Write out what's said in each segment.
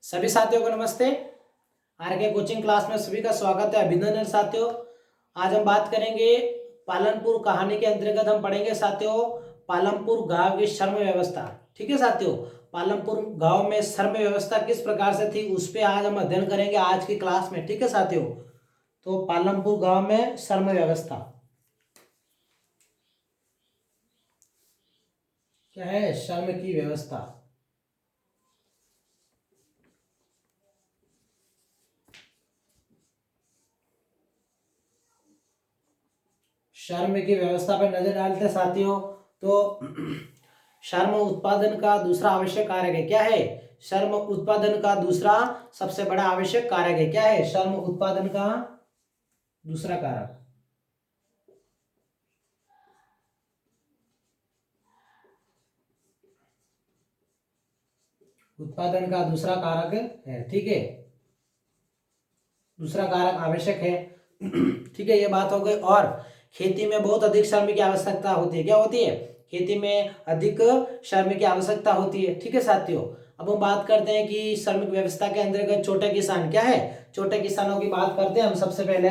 सभी साथियों को नमस्ते। आर के कोचिंग क्लास में सभी का स्वागत है, अभिनंदन साथियों। आज हम बात करेंगे पालनपुर कहानी के अंतर्गत हम पढ़ेंगे साथियों पालनपुर गांव की श्रम व्यवस्था। ठीक है साथियों, पालनपुर गांव में श्रम व्यवस्था किस प्रकार से थी उस पे आज हम अध्ययन करेंगे आज की क्लास में। ठीक है साथियों, तो पालनपुर गांव में श्रम व्यवस्था क्या है? श्रम की व्यवस्था। श्रम की व्यवस्था पर नजर डालते साथियों, तो श्रम उत्पादन का दूसरा आवश्यक कारक है। क्या है? श्रम उत्पादन का दूसरा सबसे बड़ा आवश्यक कारक है। क्या है? श्रम उत्पादन का दूसरा कारक। उत्पादन का दूसरा कारक है। ठीक है, दूसरा कारक आवश्यक है। ठीक है, ये बात हो गई। और खेती में बहुत अधिक श्रम की आवश्यकता होती है। क्या होती है? खेती में अधिक श्रम की आवश्यकता होती है। ठीक है साथियों, अब हम बात करते हैं कि श्रमिक व्यवस्था के अंतर्गत छोटे किसान क्या है। छोटे किसानों की बात करते हैं हम सबसे पहले।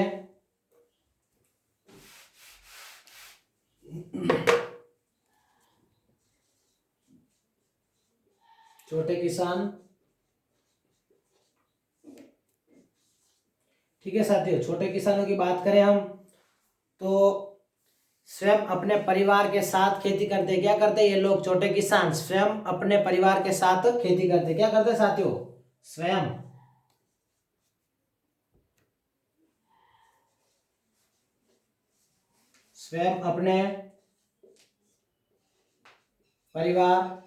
छोटे किसान, ठीक है साथियों, छोटे किसानों की बात करें हम तो स्वयं अपने परिवार के साथ खेती करते। क्या करते ये लोग? छोटे किसान स्वयं अपने परिवार के साथ खेती करते। क्या करते साथियों? स्वयं स्वयं अपने परिवार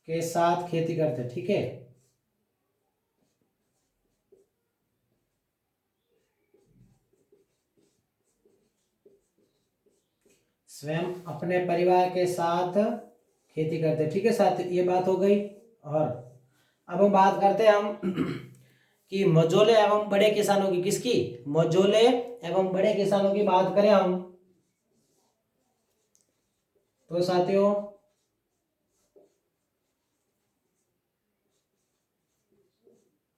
के साथ खेती करते। ठीक है, स्वयं अपने परिवार के साथ खेती करते। ठीक है साथियों, ये बात हो गई। और अब हम बात करते हैं हम कि मझोले एवं बड़े किसानों की। किसकी? मझोले एवं बड़े किसानों की बात करें हम तो साथियों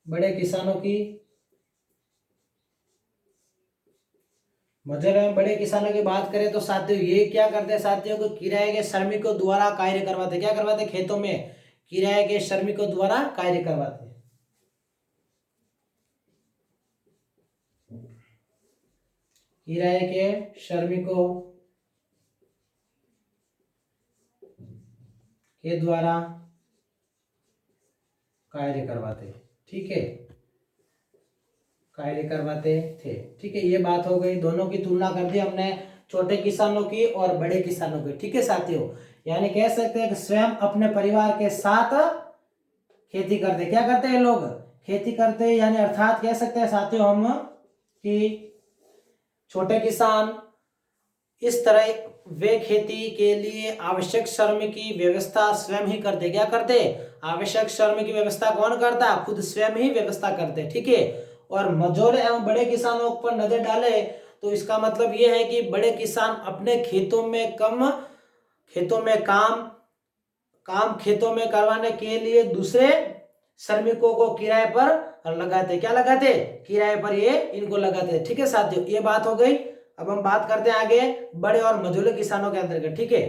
बड़े किसानों की, मझोले एवं बड़े किसानों की बात करें तो साथियों ये क्या करते हैं साथियों को? किराए के श्रमिकों द्वारा कार्य करवाते। क्या करवाते? खेतों में किराए के श्रमिकों द्वारा कार्य करवाते। किराए के श्रमिकों के द्वारा कार्य करवाते। ठीक है, कार्य करवाते थे। ठीक है, ये बात हो गई। दोनों की तुलना कर दी हमने, छोटे किसानों की और बड़े किसानों की। ठीक है साथियों, यानी कह सकते हैं कि स्वयं अपने परिवार के साथ खेती करते। क्या करते हैं लोग? खेती करते, यानी अर्थात कह सकते हैं साथियों हम कि छोटे किसान इस तरह वे खेती के लिए आवश्यक श्रम की व्यवस्था स्वयं ही करते। क्या करते? आवश्यक श्रम की व्यवस्था कौन करता? खुद स्वयं ही व्यवस्था करते। ठीक है, और मझोले एवं बड़े किसानों पर नजर डाले तो इसका मतलब यह है कि बड़े किसान अपने खेतों में खेतों में काम खेतों में करवाने के लिए दूसरे श्रमिकों को किराए पर लगाते। क्या लगाते? किराए पर ये इनको लगाते। ठीक है साथियों, ये बात हो गई। अब हम बात करते हैं आगे बड़े और मझोले किसानों के अंतर्गत। ठीक है,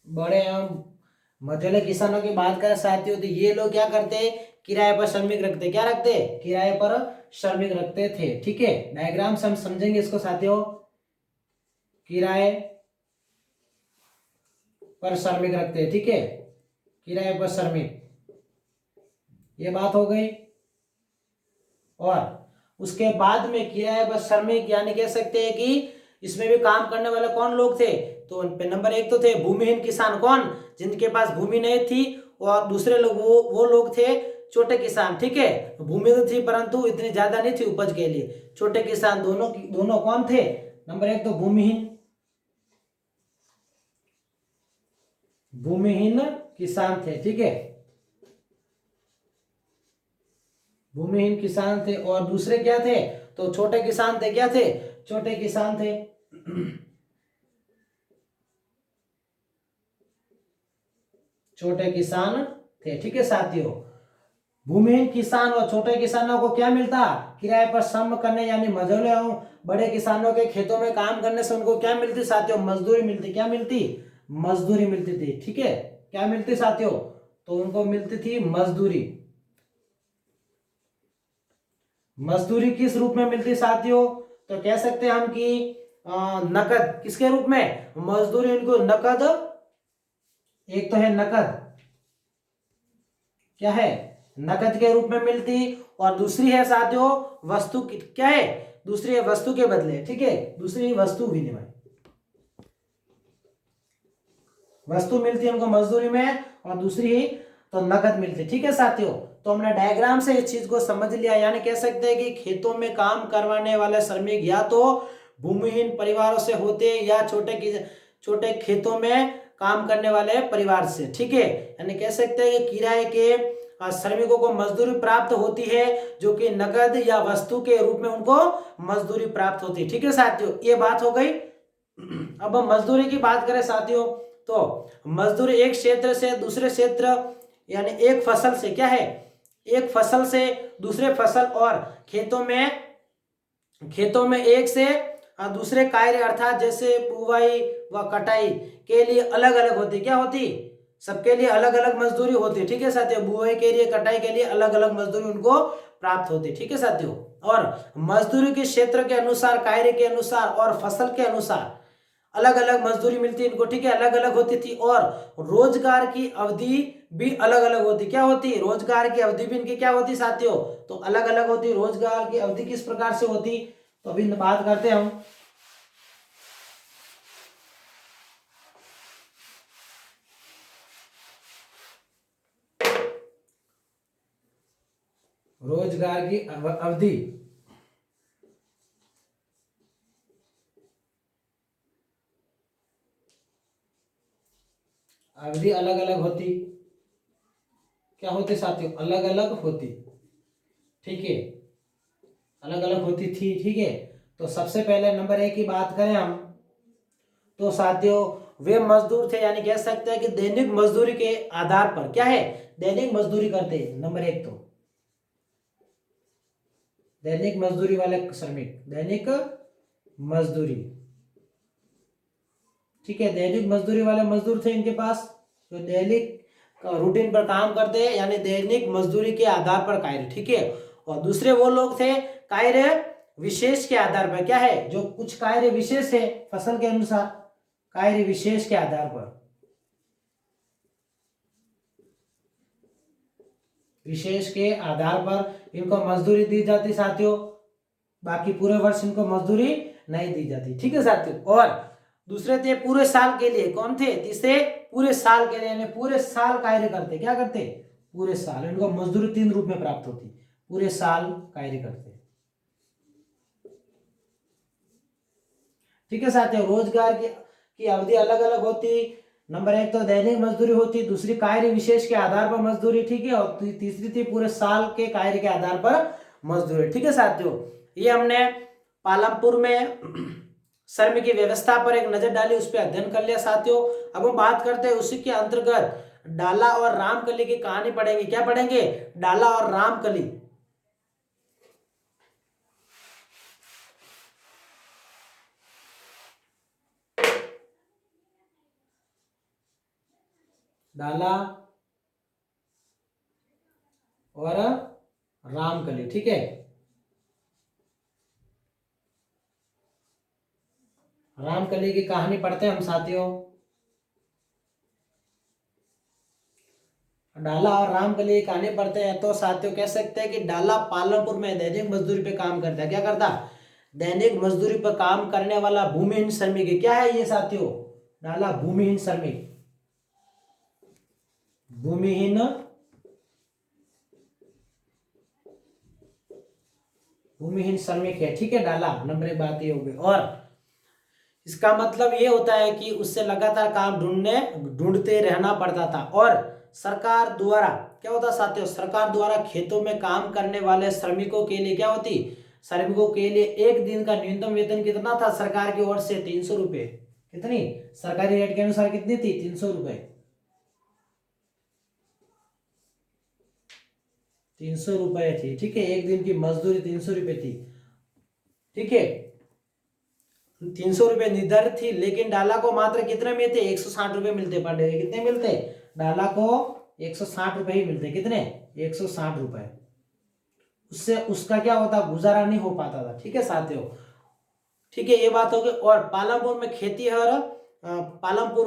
बड़े एवं मझोले किसानों की बात करें साथियों तो ये लोग क्या करते? किराए पर श्रमिक रखते। क्या रखते? किराए पर श्रमिक रखते थे। ठीक है, डायग्राम से हम समझेंगे इसको साथियों। किराए पर श्रमिक रखते हैं। ठीक है, किराए पर श्रमिक, ये बात हो गई। और उसके बाद में किराए पर श्रमिक यानी कह सकते हैं कि इसमें भी काम करने वाले कौन लोग थे? तो नंबर 1 तो थे भूमिहीन किसान, कौन? जिनके पास भूमि नहीं थी, और दूसरे लोग वो लोग थे छोटे किसान, ठीक है। भूमि तो थी परंतु इतनी ज्यादा नहीं थी उपज के लिए। छोटे किसान दोनों कौन थे? नंबर 1 तो भूमिहीन किसान थे, ठीक है, भूमिहीन किसान थे। और दूसरे क्या थे? तो छोटे किसान थे। क्या थे? छोटे किसान थे। छोटे किसान थे, ठीक है साथियों। भूमिहीन किसान और छोटे किसानों को क्या मिलता? किराए पर श्रम करने यानी मजदूरी। बड़े किसानों के खेतों में काम करने से उनको क्या मिलती साथियों? मजदूरी मिलती। क्या मिलती? मजदूरी मिलती थी, ठीक है। क्या मिलती साथियों? तो उनको मिलती थी मजदूरी। मजदूरी किस रूप में मिलती साथियों? तो कह सकते हैं हम कि नकद। किसके रूप में? मजदूरी इनको नकद, एक तो है नकद, क्या है? नकद के रूप में मिलती। और दूसरी है साथियों वस्तु की, क्या है? दूसरी है वस्तु के बदले, ठीक है। दूसरी वस्तु विनिमय, वस्तु मिलती है उनको मजदूरी में, और दूसरी तो नकद मिलती, ठीक है साथियों। तो हमने डायग्राम से इस चीज को समझ लिया, यानी कह सकते हैं कि खेतों में काम करवाने वाले श्रमिक या तो भूमिहीन परिवारों से होते या छोटे खेतों में काम करने वाले परिवार से, ठीक है। यानी कह सकते हैं कि किराए के श्रमिकों को मजदूरी प्राप्त होती है, जो कि नकद या वस्तु के रूप में उनको मजदूरी प्राप्त होती है, ठीक है साथियों। ये बात हो गई। अब हम मजदूरी की बात करें साथियों, तो मजदूरी एक क्षेत्र से दूसरे क्षेत्र, यानी एक फसल से, क्या है? एक फसल से दूसरे फसल, और खेतों में एक से दूसरे कार्य अर्थात जैसे बुवाई व कटाई के लिए अलग अलग होती। क्या होती? सबके लिए अलग अलग मजदूरी होती, ठीक है साथियों। बुआई के लिए, कटाई के लिए अलग अलग मजदूरी उनको प्राप्त होती, ठीक है साथियों। और मजदूरी के क्षेत्र के अनुसार, कार्य के अनुसार और फसल के अनुसार अलग अलग मजदूरी मिलती है इनको, ठीक है, अलग अलग होती थी। और रोजगार की अवधि भी अलग अलग होती। क्या होती? रोजगार की अवधि भी इनकी क्या होती साथियों? तो अलग अलग होती। रोजगार की अवधि किस प्रकार से होती? तो अभी बात करते हैं हम। रोजगार की अवधि, अवधि अलग अलग होती। क्या होती साथियों? अलग अलग होती, ठीक है, अलग अलग होती थी, ठीक है। तो सबसे पहले नंबर 1 की बात करें हम, तो साथियों वे मजदूर थे, यानी कह सकते हैं कि दैनिक मजदूरी के आधार पर, क्या है? दैनिक मजदूरी करते। नंबर 1 तो दैनिक मजदूरी वाले श्रमिक, दैनिक मजदूरी, ठीक है। दैनिक मजदूरी वाले मजदूर थे इनके पास, जो दैनिक रूटीन पर काम करते हैं, यानी दैनिक मजदूरी के आधार पर कार्य, ठीक है। और दूसरे वो लोग थे कार्य विशेष के आधार पर, क्या है? जो कुछ कार्य विशेष है फसल के अनुसार, कार्य विशेष के आधार पर, विशेष के आधार पर इनको मजदूरी दी जाती साथियों। बाकी पूरे वर्ष इनको मजदूरी नहीं दी जाती, ठीक है साथियों। और दूसरे थे पूरे साल के लिए, कौन थे? तीसरे पूरे साल के लिए, यानी पूरे साल कार्य करते। क्या करते? पूरे साल। इनको मजदूरी 3 रूप में प्राप्त होती। पूरे साल कार्य करते, ठीक है साथियों। रोजगार की अवधि अलग अलग होती। नंबर 1 तो दैनिक मजदूरी होती, दूसरी कार्य विशेष के आधार पर मजदूरी, ठीक है। और तीसरी थी पूरे साल के कार्य के आधार पर मजदूरी, ठीक है साथियों। ये हमने पालमपुर में श्रम की व्यवस्था पर एक नजर डाली, उस पर अध्ययन कर लिया साथियों। अब हम बात करते हैं उसी के अंतर्गत डाला और रामकली की कहानी पढ़ेंगे। क्या पढ़ेंगे? डाला और रामकली। डाला और रामकली, ठीक है। रामकली की कहानी पढ़ते हैं हम साथियों। डाला और रामकली की कहानी पढ़ते हैं तो साथियों कह सकते हैं कि डाला पालमपुर में दैनिक मजदूरी पे काम करता है। क्या करता? दैनिक मजदूरी पर काम करने वाला भूमिहीन श्रमिक है। क्या है ये साथियों? डाला भूमिहीन श्रमिक, भूमिहीन भूमिहीन श्रमिक है, ठीक है, डाला। नंबर एक बात ये हो गई। और इसका मतलब ये होता है कि उससे लगातार काम ढूंढते रहना पड़ता था। और सरकार द्वारा क्या होता साथियों? सरकार द्वारा खेतों में काम करने वाले श्रमिकों के लिए क्या होती? श्रमिकों के लिए एक दिन का न्यूनतम वेतन कितना था सरकार की ओर से? 300 रुपए। कितनी? सरकारी रेट के अनुसार कितनी थी? 300 रुपए। 300 रुपए थी, ठीक है। एक दिन की मजदूरी 300 रुपए थी, ठीक है। 300 रुपए निर्धारित थी, लेकिन डाला को मात्र कितने मिलते? 160 रुपए मिलते पर डे। कितने मिलते? डाला को 160 रुपए ही मिलते। कितने? 160 रुपए। उससे उसका क्या होता? गुजारा नहीं हो पाता था, ठीक है साथियों। ठीक है, ये बात होगी। और पालमपुर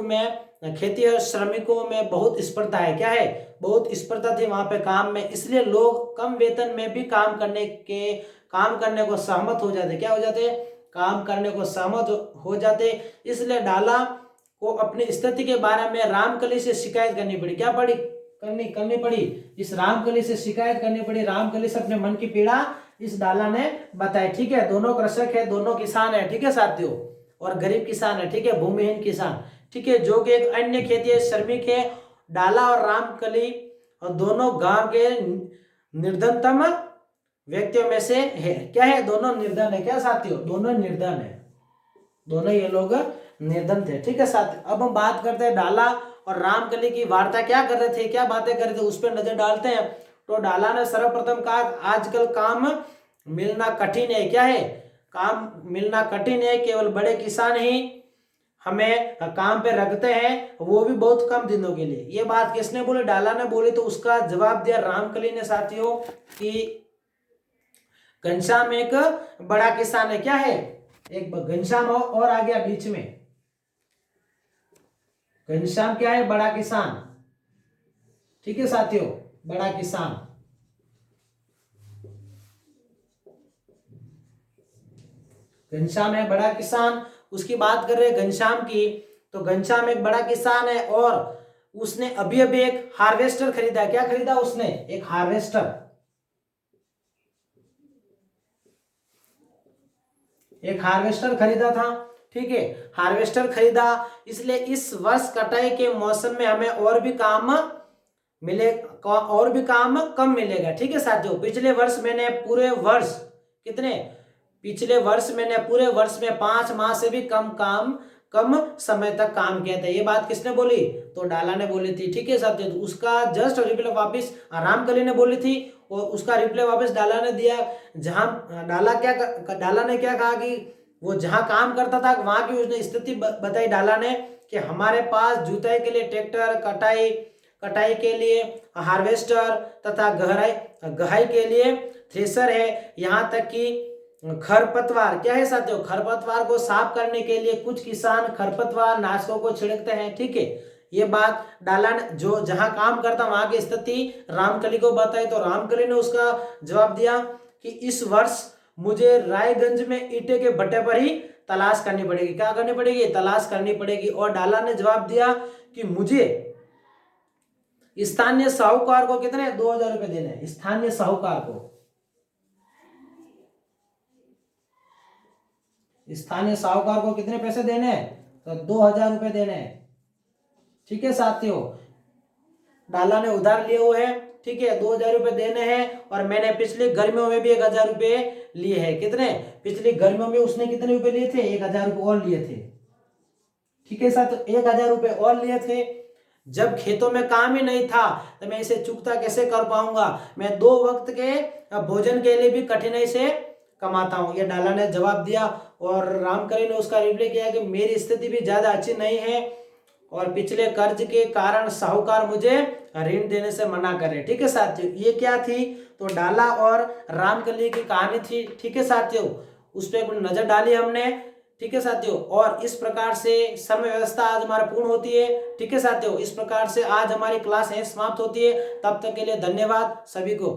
में खेतीहर श्रमिकों में बहुत स्पर्धा है। क्या है? बहुत स्पर्धा थी वहां पे काम में, इसलिए लोग कम वेतन में भी काम करने को सहमत हो जाते। क्या हो जाते? काम करने को सहमत हो जाते। इसलिए डाला को अपनी स्थिति के बारे में रामकली से शिकायत करनी पड़ी। क्या पड़ी? करनी पड़ी। इस रामकली से शिकायत करनी पड़ी। रामकली से अपने मन की पीड़ा इस डाला ने बताई, ठीक है। दोनों कृषक है, दोनों किसान है, ठीक है साथियों, और गरीब किसान है, ठीक है, भूमिहीन किसान, ठीक है, जो कि एक अन्य खेती श्रमिक है। डाला और रामकली और दोनों गांव के निर्धनतम व्यक्तियों में से है। क्या है? दोनों निर्धन है। क्या साथियों? दोनों निर्धन है, दोनों ये लोग निर्धन थे, ठीक है साथियों। अब हम बात करते हैं डाला और रामकली की वार्ता क्या कर रहे थे, क्या बातें कर रहे थे, उस पर नजर डालते हैं। तो डाला ने सर्वप्रथम कहा, आजकल काम मिलना कठिन है। क्या है? काम मिलना कठिन है, केवल बड़े किसान ही हमें काम पे रखते हैं, वो भी बहुत कम दिनों के लिए। ये बात किसने बोली? डाला ने बोली। तो उसका जवाब दिया रामकली ने साथियों कि घनश्याम एक बड़ा किसान है। क्या है? एक घनश्याम और आ गया बीच में। घनश्याम क्या है? बड़ा किसान, ठीक है साथियों, बड़ा किसान। घनश्याम है बड़ा किसान, उसकी बात कर रहे हैं घनश्याम की। तो घनश्याम एक बड़ा किसान है और उसने अभी अभी एक हार्वेस्टर खरीदा। क्या खरीदा उसने? एक हार्वेस्टर, एक हार्वेस्टर खरीदा था, ठीक है। हार्वेस्टर खरीदा, इसलिए इस वर्ष कटाई के मौसम में हमें और भी काम कम मिलेगा, ठीक है साथियों। पिछले वर्ष मैंने पूरे वर्ष में 5 माह से भी कम समय तक काम किया था। ये बात किसने बोली? तो डाला ने बोली थी, ठीक है साथियों। तो उसका जस्ट रिप्लाई वापस रामकली ने बोली थी और उसका रिप्लाई वापस डाला ने दिया। जहां डाला ने क्या कहा कि वो जहां काम करता था वहां की उसने स्थिति बताई डाला ने कि हमारे पास जुताई के लिए ट्रैक्टर, कटाई के लिए हार्वेस्टर तथा गहाई के लिए थ्रेशर है। यहाँ तक कि खरपतवार, क्या है साथियों? खरपतवार को साफ करने के लिए कुछ किसान खरपतवार नाशकों को छिड़कते हैं, ठीक है। ये बात डाला ने जो जहां काम करता वहां की स्थिति रामकली को बताई। तो रामकली ने उसका जवाब दिया कि इस वर्ष मुझे रायगंज में ईंटे के भट्टे पर ही तलाश करनी पड़ेगी। क्या करनी पड़ेगी? तलाश करनी पड़ेगी। और डाला ने जवाब दिया कि मुझे स्थानीय साहूकार को कितने? 2000 रुपए देने हैं। स्थानीय साहूकार को, स्थानीय साहूकार को कितने पैसे देने हैं? तो 2000 रुपए देने हैं, ठीक है साथियों। डाला ने उधार लिए हुए हैं, ठीक है, 2000 रुपए देने हैं। और मैंने पिछली गर्मियों में भी 1000 रुपए लिए हैं। कितने? पिछली गर्मियों में उसने कितने रुपए लिए थे? 1000 रुपए और लिए थे, ठीक है साथियों, 1000 रुपए और लिए थे। जब खेतों में काम ही नहीं था तो मैं इसे चुकता कैसे कर पाऊंगा? मैं 2 वक्त के भोजन के लिए भी कठिनाई से कमाता हूं, ये डाला ने जवाब दिया। और रामकली ने उसका रिप्लाई किया कि मेरी स्थिति भी ज्यादा अच्छी नहीं है और पिछले कर्ज के कारण साहूकार मुझे ऋण देने से मना करे, ठीक है साथियों। ये क्या थी? तो डाला और रामकली की कहानी थी, ठीक है साथियों। उस पर नजर डाली हमने, ठीक है साथियों। और इस प्रकार से समय व्यवस्था आज हमारा पूर्ण होती है, ठीक है साथियों। इस प्रकार से आज हमारी क्लास समाप्त होती है। तब तक के लिए धन्यवाद सभी को।